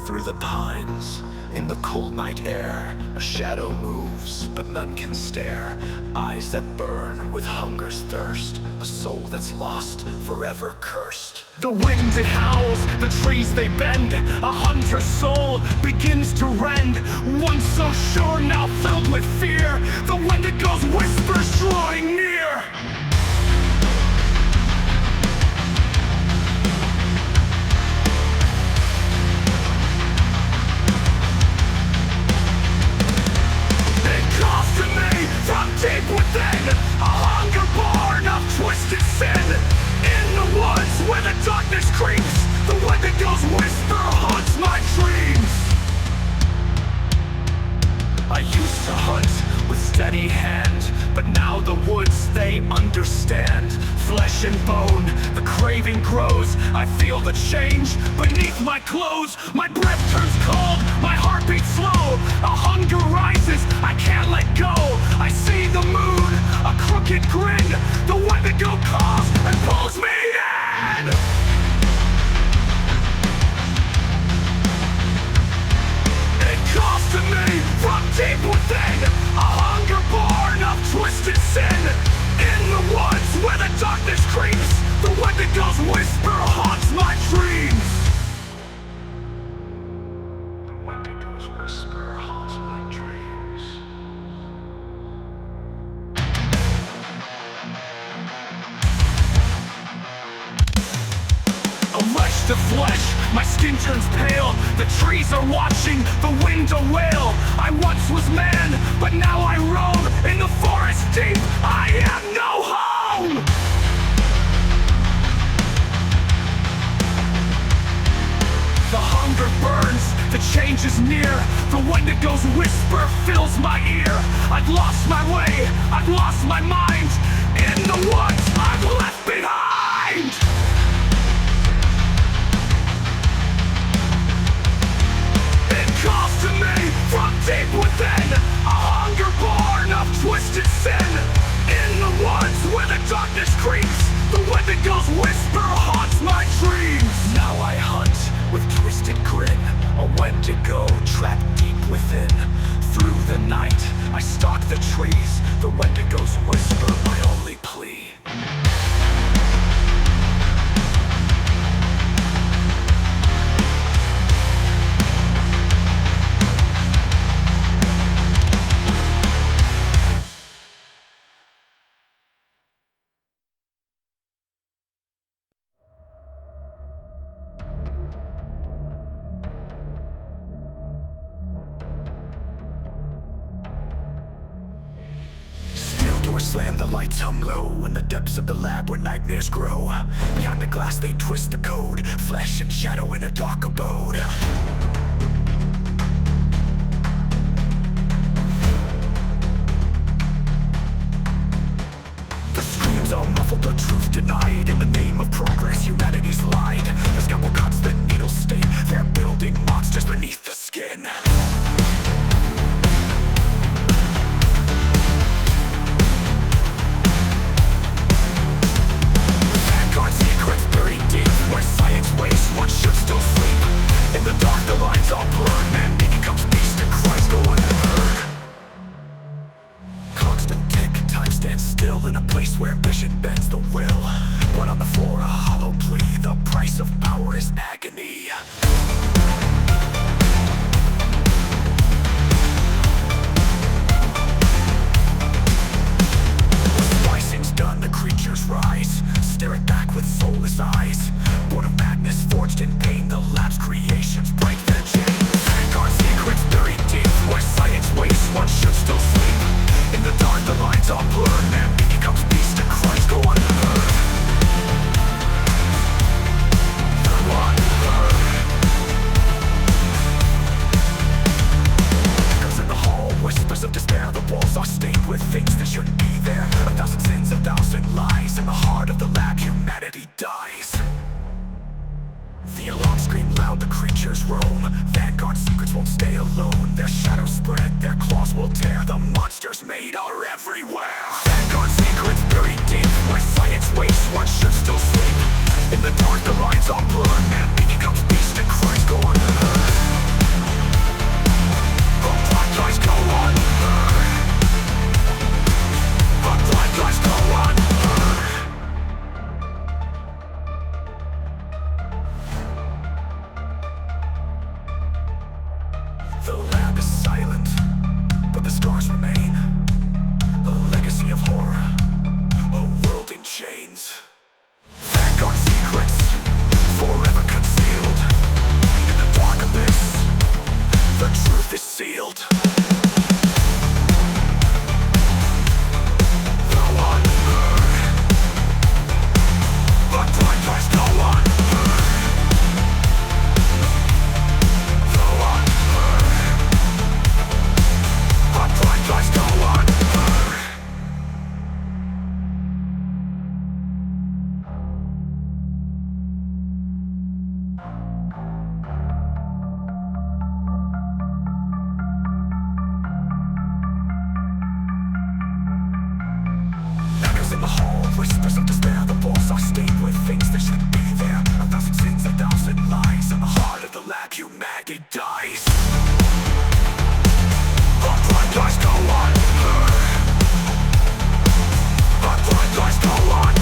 Through the pines, in the cold night air, a shadow moves, but none can stare. Eyes that burn with hunger's thirst, a soul that's lost, forever cursed. The wind it howls, the trees they bend, a hunter's soul begins to rend. Once so sure, now filled with fear, the Wendigos Whisper drawing near. From deep within, a hunger born of twisted sin. In the woods where the darkness creeps, the Wendigos Whisper haunts my dreams. I used to hunt with steady hand, but now the woods they understand. Flesh and bone, the craving grows. I feel the change beneath my clothes. My breath turns cold, my heart beats slow. A hunger rises, I can't let go. I see the moon, a crooked grin. The Wendigo calls and pulls me in. It calls to me from deep within, a hunger born of twisted sin. In the woods where the darkness creeps, the Wendigos Whisper haunts my dreams. The Wendigos Whisper haunts my dreams. Flesh to flesh, my skin turns pale. The trees are watching, the wind a wail. I once was man, but now I roam. In the forest deep, I have no home. The hunger burns, the change is near. The Wendigos Whisper fills my ear. I've lost my way, I've lost my mind. In the woods, I'm left behind. Calls to me from deep within, a hunger born of twisted sin. In the woods where the darkness creeps, the Wendigos Whisper haunts my dreams. Now I hunt with twisted grin, a Wendigo trapped deep within. Through the night, I stalk the trees, the Wendigos Whisper my only plea. Slam, the lights hung low in the depths of the lab where nightmares grow. Behind the glass they twist the code, flesh and shadow in a dark abode. The screams are muffled, the truth denied. In the name of progress, humanity's lied. The scalpel cuts, the needles sting. They're building monsters beneath the skin. Secrets buried deep, where science wastes what should still sleep. In the dark the lines are blurred, man becomes beast and cries go unheard. Constant tick, time stands still in a place where ambition bends the will. But on the floor a hollow plea, the price of power is agony. Done, the creatures rise, staring back with soulless eyes. Born of madness, forged in pain, the lab's creations break their chains. Vanguard secrets buried deep, where science wastes what should still sleep. In the dark the lines are blurred, man becomes beast and cries go unheard. Echoes in the hall, whispers of despair. The walls are stained with things that shouldn't be there. A thousand sins, a thousand lies. In the heart of the lab, humanity dies. The alarm scream loud, the creatures roam. Vanguard secrets won't stay alone. Their shadows spread, their claws will tear. The monsters made are everywhere. Vanguard secrets buried deep, where science wastes what should still sleep. In the dark the lines are blurred, man becomes beast and cries go unheard. in the hall, whispers of despair. The walls are stained with things that shouldn't be there. 1,000 sins, 1,000 lies. In the heart of the lab, humanity dies. Our blind lies go on. Our blind lies go on.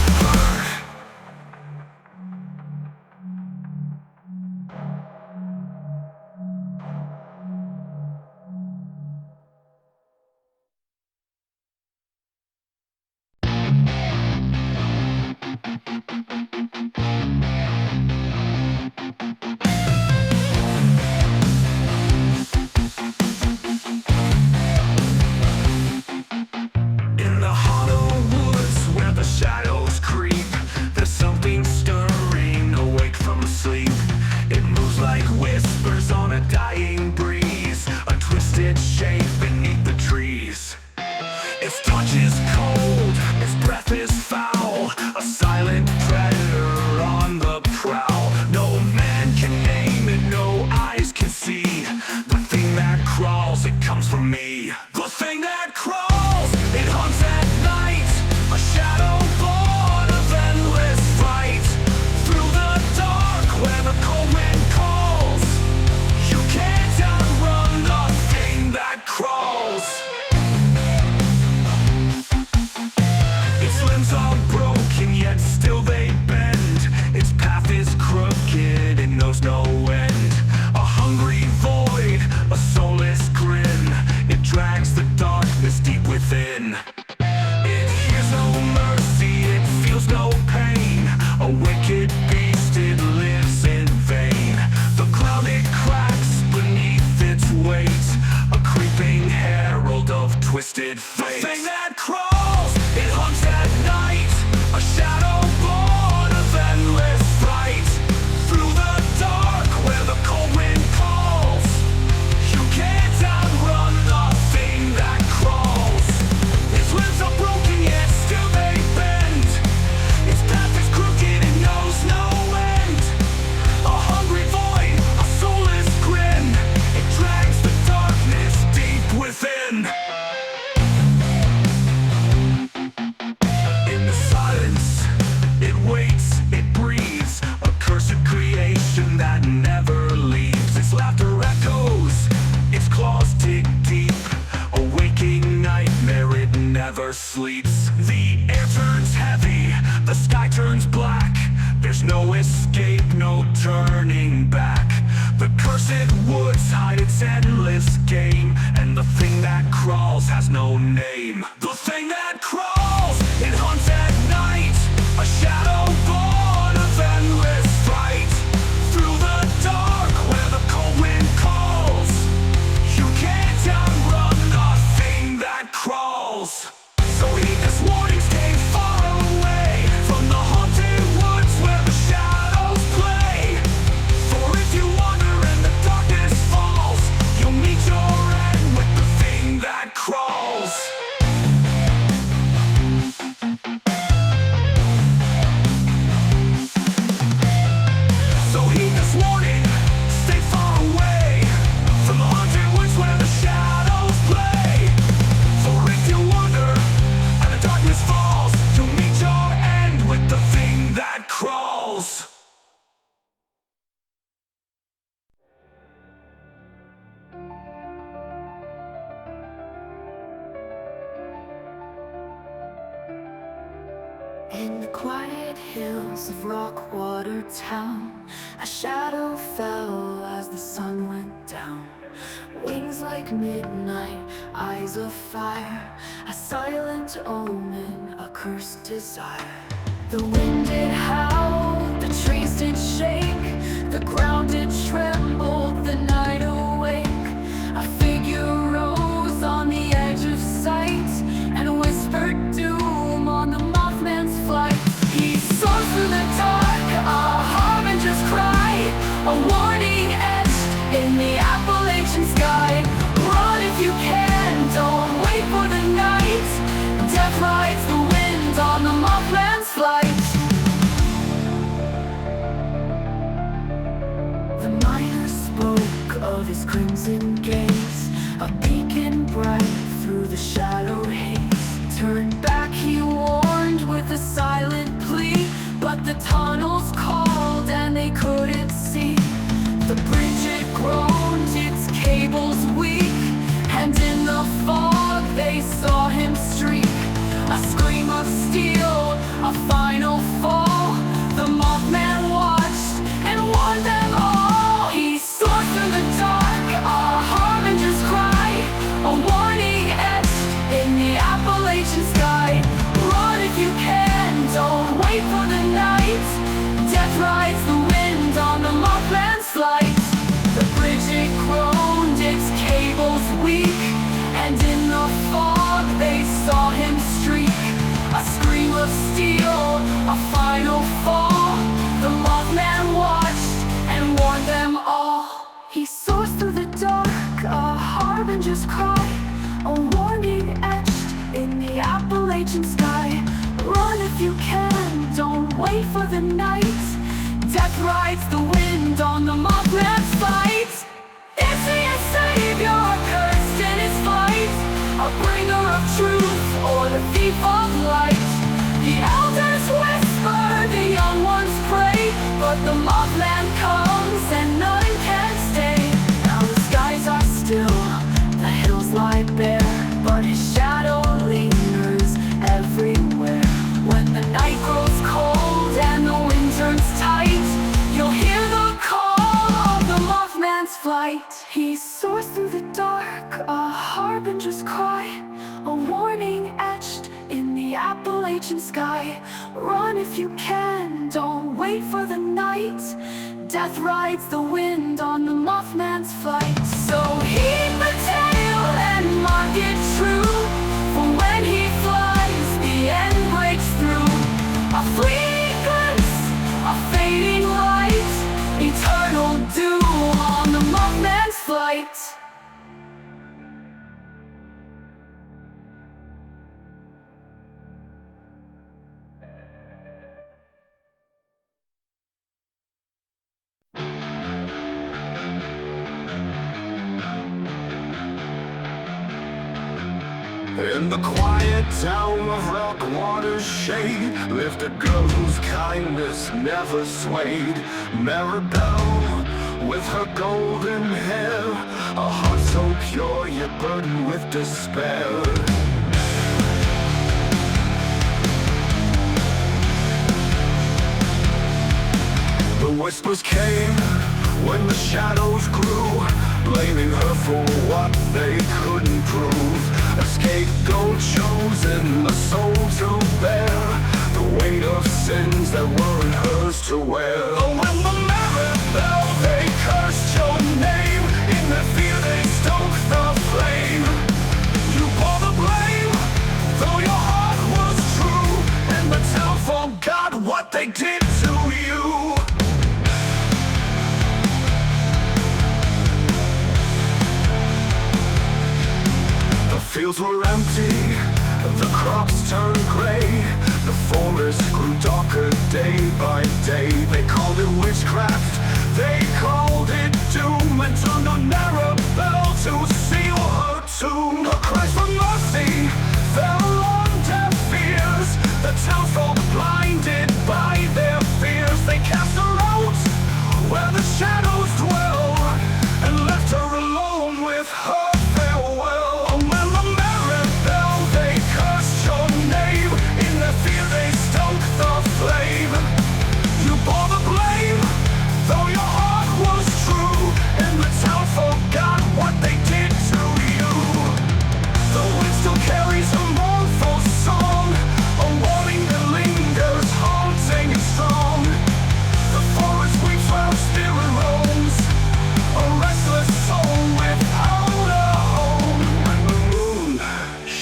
In the quiet hills of RockWater town, a shadow fell as the sun went down. Wings like midnight, eyes of fire, a silent omen, a cursed desire. The wind did howl, the trees did shake, the ground did tremble, the night awake. A figure rose on the edge of sight and whispered doom on the Mothman's Flight. He soared through the dark, a harbinger's cry, a warning etched in the Appalachian sky. Run if you can, don't wait for the night. Death rides the wind on the Mothman's Flight. The miner spoke of his crimson gaze, a beacon bright through the shadow haze. Turn back, he warned, the night. Death rides the wind on the Mothmans Flight. Is he a savior cursed in his flight? A bringer of truth or the thief of light? The elders whisper, the young ones pray, but the Mothman comes and none can stay. Now the skies are still, the hills lie bare, but his shadow lingers everywhere. When the night grows cold and the wind turns tight, you'll hear the call of the Mothman's flight. He soars through the dark, a harbinger's cry, a warning etched in the Appalachian sky. Run if you can, don't wait for the night. Death rides the wind on the Mothman's flight. So heed the tale and mark it true, for when he flies, the end breaks through. A fleeting glimpse, a fading light, eternal doom on the Mothman's flight. In the quiet town of RockWater's shade lived a girl whose kindness never swayed. Maribelle, with her golden hair, a heart so pure yet burdened with despair. The whispers came when the shadows grew, blaming her for what they couldn't prove. A scapegoat chosen, a soul to bear the weight of sins that weren't hers to wear. Oh, when the Maribelle, they cursed your name, in their fear they stoked the flame. You bore the blame, though your heart was true, and the town forgot what they did to you. The fields were empty, the crops turned gray, the forest grew darker day by day. They called it witchcraft, they called it doom, and turned on Maribelle to seal her tomb. Her cries for mercy fell on deaf ears, the townsfolk blinded by their fears. They cast her out where the shadows dwell, and left her alone with her farewell.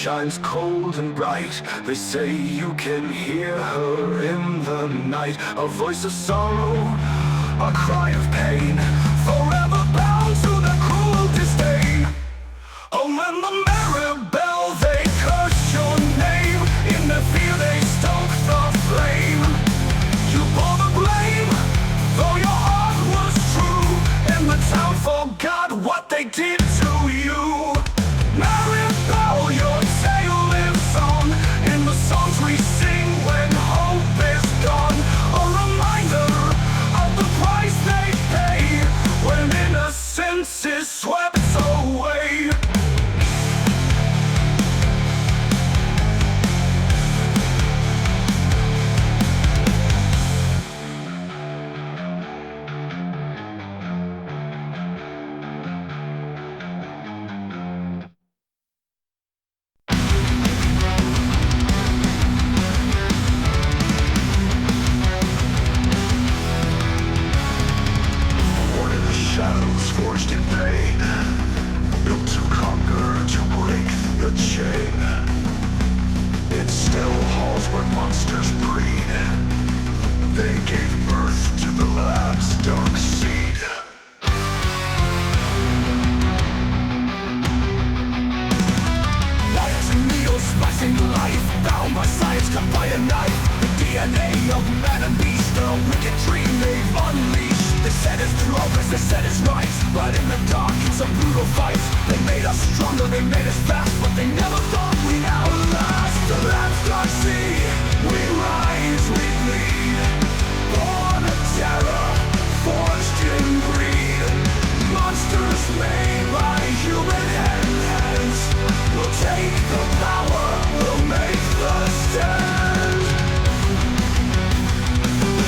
Shines cold and bright, they say you can hear her in the night. A voice of sorrow, a cry of pain, forever bound to the cruel disdain. Oh, when the Maribelle, they cursed your name, in their fear they stoked the flame. You bore the blame, though your heart was true, and the town forgot what they did to you. Maribelle, your tale lives on in the songs we sing when hope is gone. A reminder of the price they pay when innocence is swept away. Forged in pain, built to conquer, to break the chain. It still halls where monsters breed. They gave birth to the last dark seed. Lights and needles slicing life, bound by science, cut by a knife. The DNA of man and beast, a wicked dream they've unleashed. They said it's progress, they said it's right, but in the dark it's a brutal fight. They made us stronger, they made us fast, but they never thought we'd outlast. The last dark sea, we rise, we bleed. Born of terror, forged in greed. Monsters made by human hands. We'll take the power, we'll make the stand.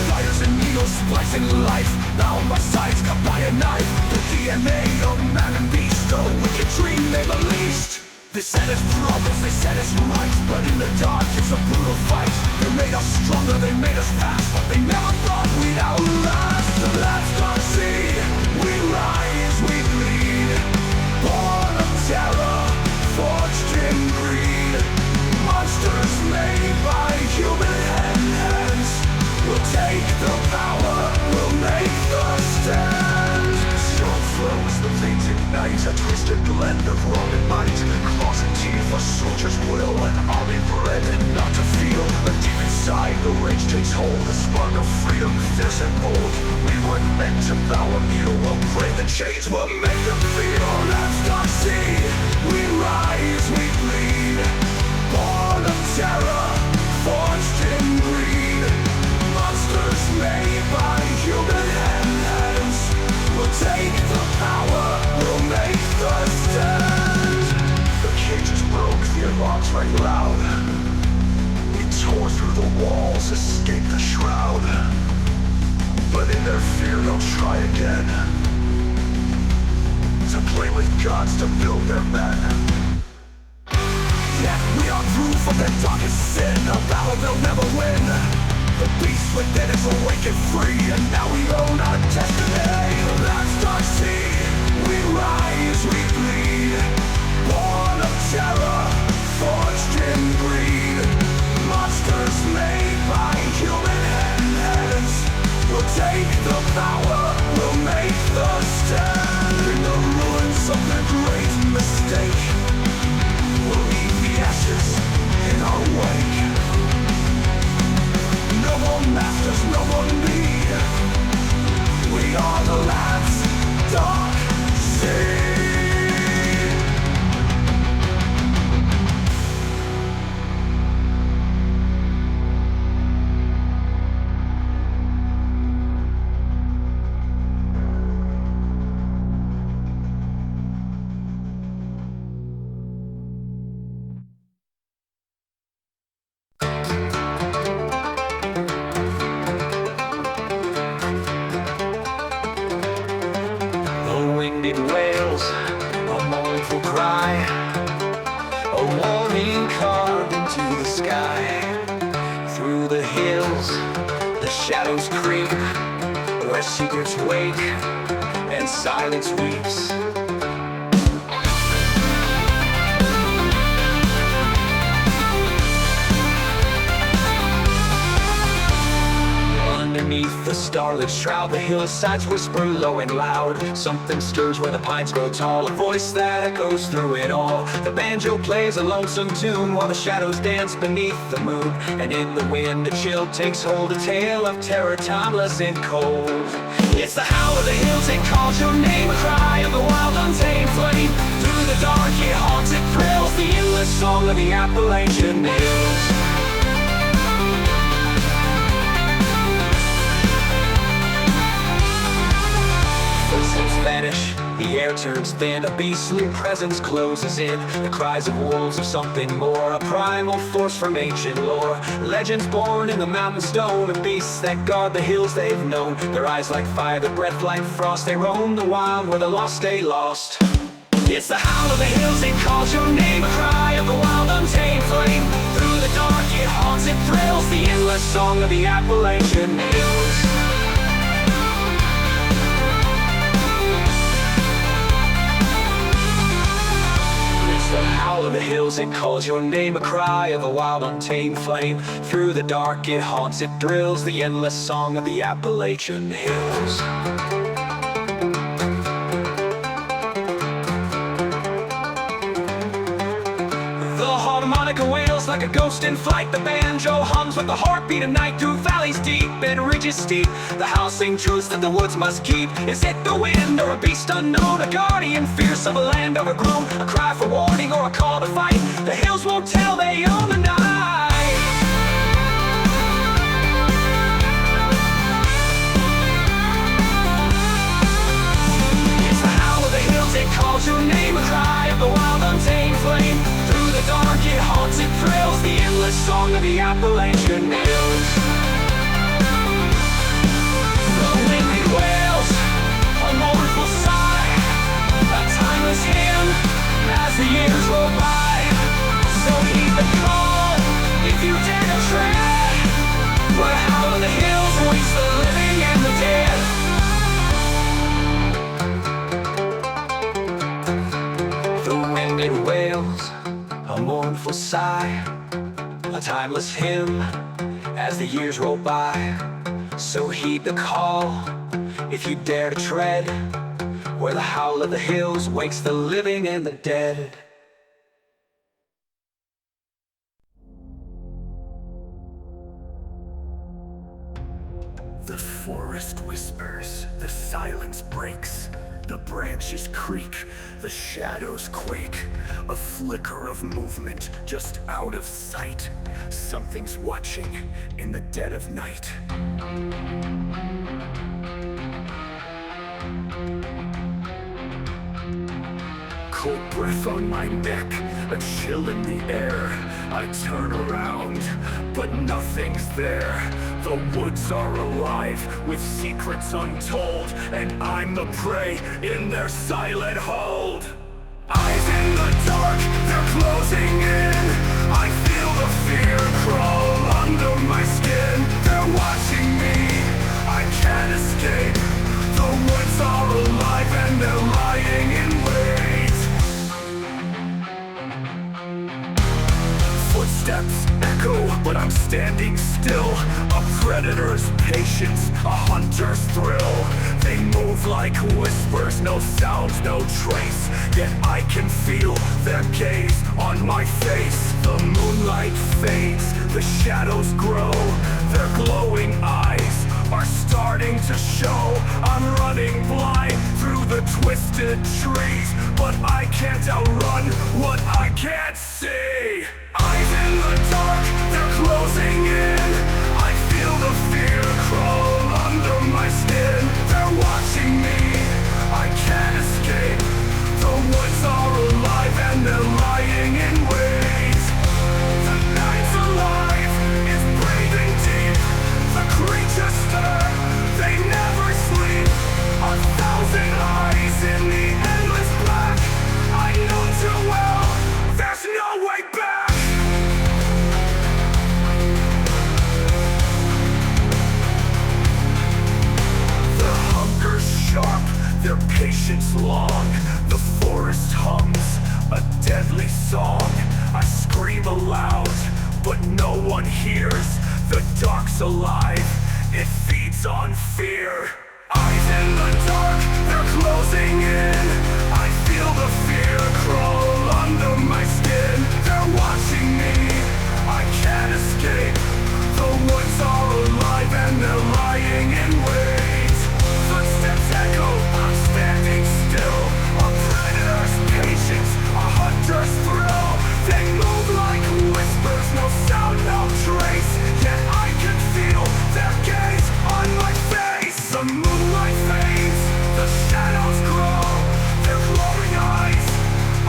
Fires and needles splicing life, bound by sides, cut by a knife. The DNA of man and beast, a wicked dream they've unleashed. They said it's progress, they said it's right, but in the dark it's a brutal fight. They made us stronger, they made us fast, but they never thought we'd outlast. The last dark sea, we rise, we bleed. Born of terror, forged in greed. Monsters made by human hands. We'll take the power, we'll make the stand. Strong flows, the flames ignite, a twisted blend of wrong and might. Claws and teeth, a soldier's will, an army bred and not to feel. But deep inside, the rage takes hold, a spark of freedom, fierce and bold. We weren't meant to bow a mule, we'll break the chains, we'll make them feel. Let's not see, we rise, we bleed. Born of terror, forged in greed. Monsters made by human hands. We'll take the power, we'll make the stand. The cages broke, the alarms rang loud. We tore through the walls, escaped the shroud. But in their fear they'll try again, to play with gods, to build their men. Yet we are proof of their darkest sin, a battle they'll never win. The beast within is awake and free, and now we own our destiny. That's dark sea, we rise, we bleed. Born of terror, forged in greed. Monsters made by human hands. We'll take the power, we'll make the stand. In the ruins of their great mistake, we'll leave the ashes in our wake. No more masters, no more need. We are the last dark sea. Wails, a mournful cry, a warning carved into the sky. Through the hills, the shadows creep, where secrets wake and silence weeps. Underneath the starlit shroud, the hillsides whisper low and loud. Something stirs where the pines grow tall, a voice that echoes through it all. The banjo plays a lonesome tune while the shadows dance beneath the moon. And in the wind a chill takes hold, a tale of terror timeless and cold. It's the howl of the hills, it calls your name, a cry of the wild untamed flame. Through the dark it haunts, it thrills, the endless song of the Appalachian hills. Vanish, the air turns thin, a beastly presence closes in. The cries of wolves, of something more, a primal force from ancient lore. Legends born in the mountain stone, and beasts that guard the hills they've known. Their eyes like fire, their breath like frost, they roam the wild where the lost stay lost. It's the howl of the hills, it calls your name, a cry of the wild untamed flame. Through the dark it haunts, it thrills, the endless song of the Appalachian hills. The howl of the hills, it calls your name, a cry of a wild untamed flame. Through the dark it haunts, it thrills, the endless song of the Appalachian hills. The harmonica wails, moves like a ghost in flight. The banjo hums with the heartbeat of night through valleys deep and ridges steep. The howl sing truths that the woods must keep. Is it the wind or a beast unknown? A guardian fierce of a land overgrown? A cry for warning or a call to fight? The hills won't tell, they own the night. It's the howl of the hills, it calls your name. A cry of the wild untamed flame. Through the dark it haunts, it thrills. The endless song of the Appalachian hills. The wind it wails, a mournful sigh, a timeless hymn as the years roll by. So heed the call if you dare to tread where the howl of the hills waits the living and the dead. The wind it wails, a mournful sigh, a timeless hymn as the years roll by. So heed the call if you dare to tread where the howl of the hills wakes the living and the dead. The forest whispers, the silence breaks. The branches creak, the shadows quake. A flicker of movement just out of sight. Something's watching in the dead of night. Cold breath on my neck, a chill in the air. I turn around, but nothing's there. The woods are alive with secrets untold, and I'm the prey in their silent hold. Eyes in the dark, they're closing in. I feel the fear crawl under my skin. They're watching me, I can't escape. The woods are alive and they're lying in wait. Footsteps echo, but I'm standing still. A predator's patience, a hunter's thrill. They move like whispers, no sounds, no trace. Yet I can feel their gaze on my face. The moonlight fades, the shadows grow. Their glowing eyes are starting to show. I'm running blind through the twisted trees, but I can't outrun what I can't see. Eyes in the dark, they're closing in. I feel the fear crawl under my skin. They're watching me, I can't escape. The woods are alive and they're lying in wait. The night's alive, it's breathing deep. The creatures stir, they never sleep. 1,000 eyes in the endless black. I know too well, there's no way back. Their hunger's sharp, their patience long. The forest hums a deadly song. I scream aloud, but no one hears. The dark's alive, it feeds on fear. Eyes in the dark, they're closing in. I feel the fear crawl under my skin. They're watching me, I can't escape. The woods are alive and they're lying in wait. Footsteps echo, I'm standing still. A predator's patience, a hunter's thrill. They move like whispers, no sound, no trace. Yet I can feel their gaze on my face. The moonlight fades, the shadows grow. Their glowing eyes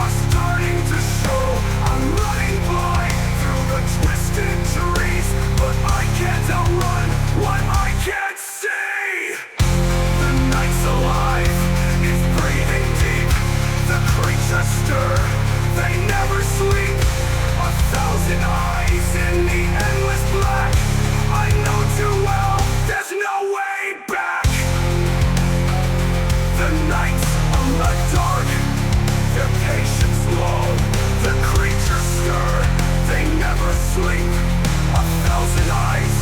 are starting to show. I'm running blind through the twisted trees, but I can't outrun what I can't see. The night's alive, it's breathing deep. The creatures stir, they never sleep. 1,000 eyes in the endless black. I know too well, there's no way back. The nights are the dark, their patience long. The creatures stir, they never sleep. 1,000 eyes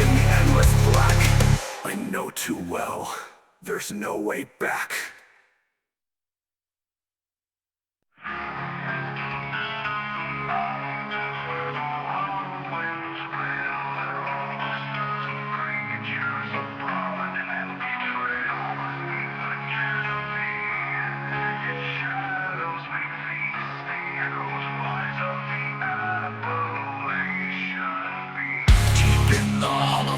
in the endless black. I know too well, there's no way back.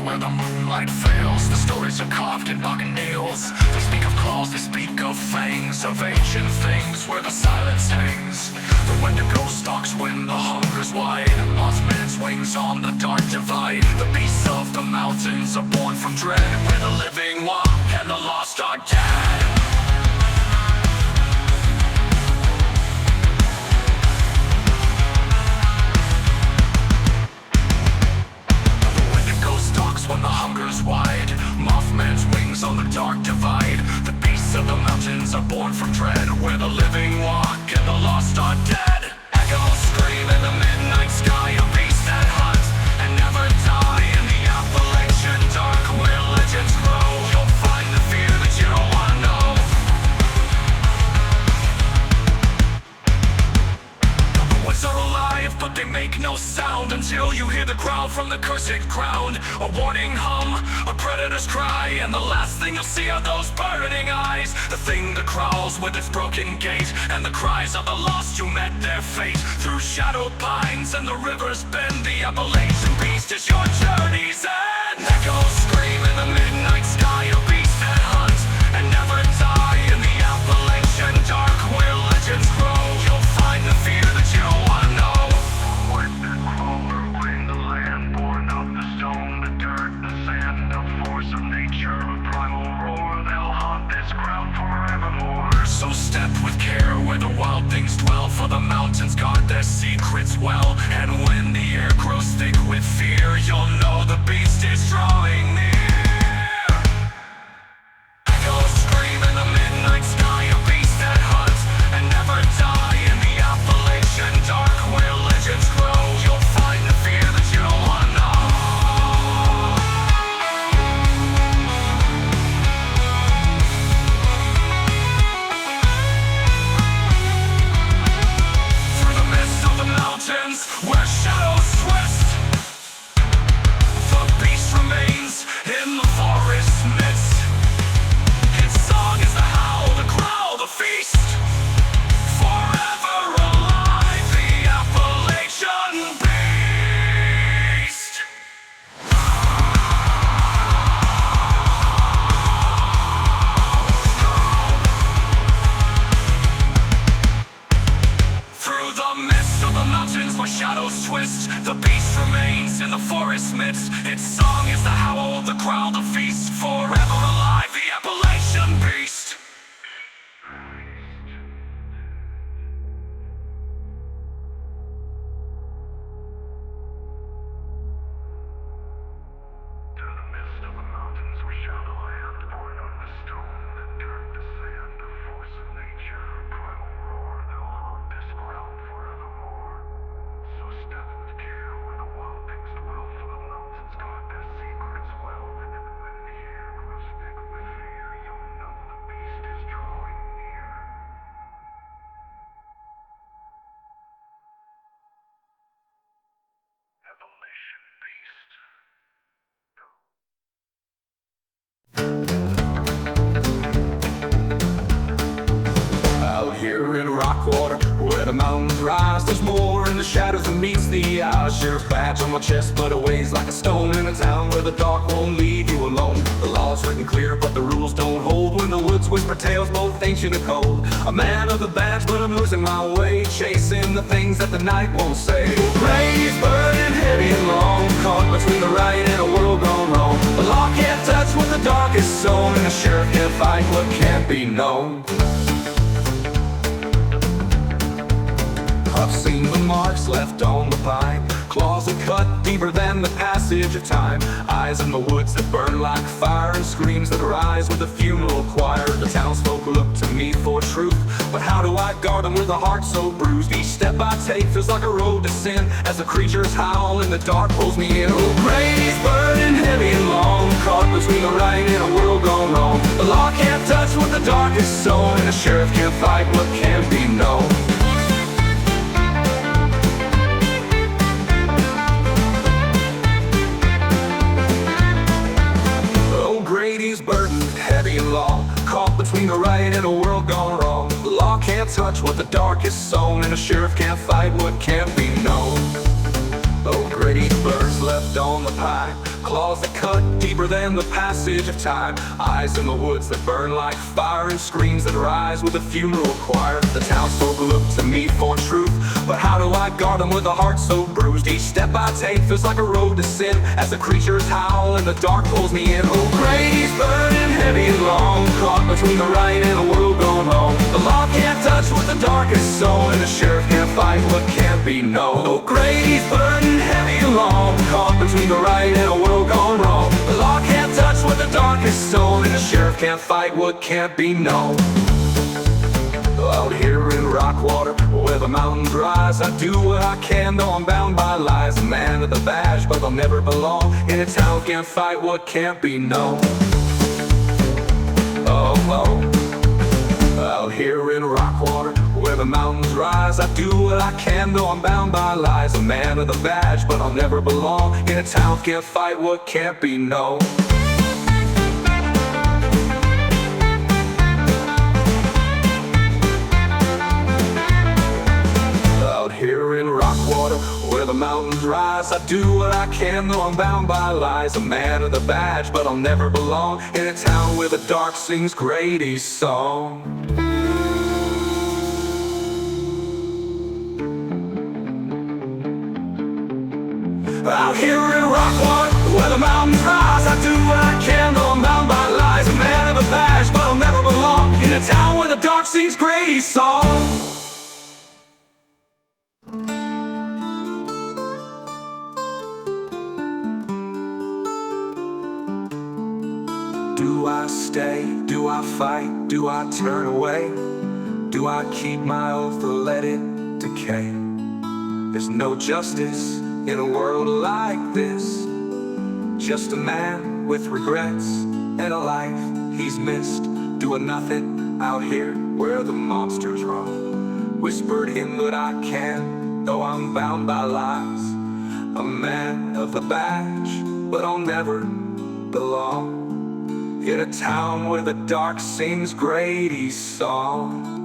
where the moonlight fails. The stories are carved in bargain nails. They speak of claws, they speak of fangs, of ancient things where the silence hangs. The Wendigo stalks when the hunger's wide. Mothman's wings on the dark divide. The beasts of the mountains are born from dread, where the living walk and the lost are dead. When the hunger's wide, Mothman's wings on the dark divide. The beasts of the mountains are born from dread, where the living walk and the lost are dead. Echoes scream in the midnight sky, a beast that hunts and never die. In the Appalachian dark, where legends grow, you'll find the fear that you don't wanna know. The woods are alive, but they make no sound until you hear the growl from the cursed ground. A warning hum, a predator's cry, and the last thing you'll see are those burning eyes. The thing that crawls with its broken gait, and the cries of the lost who met their fate. Through shadowed pines and the river's bend, the Appalachian beast is your journey's end. Echoes scream in the midnight sky, a beast that hunts and never die. In the Appalachian dark, where legends grow, you'll find the fear that you don't wanna know. So step with care where the wild things dwell, for the mountains guard their secrets well. And when the air grows thick with fear, you'll know the beast is drawing near. Echoes scream in the midnight sky, a beast that hunts and never die. In the Appalachian dark, where legends grow, you'll find the fear that you don't wanna know. Where shadows twist, the beast remains in the forest midst. Its song is the howl, the growl, the feast. Forever alive, the Appalachian beast. Through the mist of the mountains where shadows twist, the beast remains in the forest midst. Its song is the howl, the growl, the feast. Forever alive, the Appalachian beast. Through the mist of the mountains where shadow land, born on the stone that turned to sand, the force of nature, a primal roar, they'll haunt this ground forevermore. So step with care where the wild things dwell, for the mountains guard their secrets well. And when the air grows thick with fear, you'll know the beast is drawing near. Appalachian beast. Out here in RockWater, where the mountains rise, there's more in the shadows than meets the eye. Sheriff's badge on my chest, but it weighs like a stone. In a town where the dark won't leave you alone. The law's written clear, but the rules don't hold. When the woods whisper tales, both ancient and cold. A man of the badge, but I'm losing my way, chasing the things that the night won't say. Grady's burning heavy and long, caught between the right and a world gone wrong. The law can't touch what the dark is sown, and the sheriff can't fight what can't be known. I've seen the marks left on the pine, claws that cut deeper than the passage of time. Eyes in the woods that burn like fire, and screams that rise with the funeral choir. The townsfolk look to me for truth, but how do I guard them with a heart so bruised? Each step I take feels like a road to sin, as the creatures howl and the dark pulls me in. Oh, Grady's burning heavy and long, caught between the right and a world gone wrong. The law can't touch what the dark is sown, and the sheriff can't fight what can't be known. Grady's burdened, heavy and long, caught between the right and a world gone wrong. The law can't touch what the dark is sown, and a sheriff can't fight what can't be known. Oh, Grady burns left on the pine, claws that cut deeper than the passage of time. Eyes in the woods that burn like fire, and screams that rise with a funeral choir. The townsfolk look to me for truth, but how do I guard them with a heart so bruised? Each step I take feels like a road to sin, as the creatures howl and the dark pulls me in. Oh, Grady's burning heavy and long, caught between the right and a world gone wrong. The law can't touch what the dark is sown, and the sheriff can't fight what can't be known. Oh, Grady's burning heavy and long, caught between the right and a world gone wrong. The law can't touch what the dark is sown, and the sheriff can't fight what can't be known. Out here in RockWater, where the mountains rise, I do what I can, though I'm bound by lies. A man with a badge, but I'll never belong in a town can't fight what can't be known. Oh, oh. Out here in RockWater, where the mountains rise, I do what I can, though I'm bound by lies. A man with a badge, but I'll never belong in a town can't fight what can't be known. Here in RockWater, where the mountains rise, I do what I can, though I'm bound by lies. A man with a badge, but I'll never belong in a town where the dark sings Grady's song. Out here in RockWater, where the mountains rise, I do what I can, though I'm bound by lies. A man with a badge, but I'll never belong in a town where the dark sings Grady's song. Do I stay? Do I fight? Do I turn away? Do I keep my oath or let it decay? There's no justice in a world like this. Just a man with regrets and a life he's missed, doing nothing out here where the monsters roam. Whispered in that I can, though I'm bound by lies. A man of the badge, but I'll never belong in a town where the dark sings Grady's song.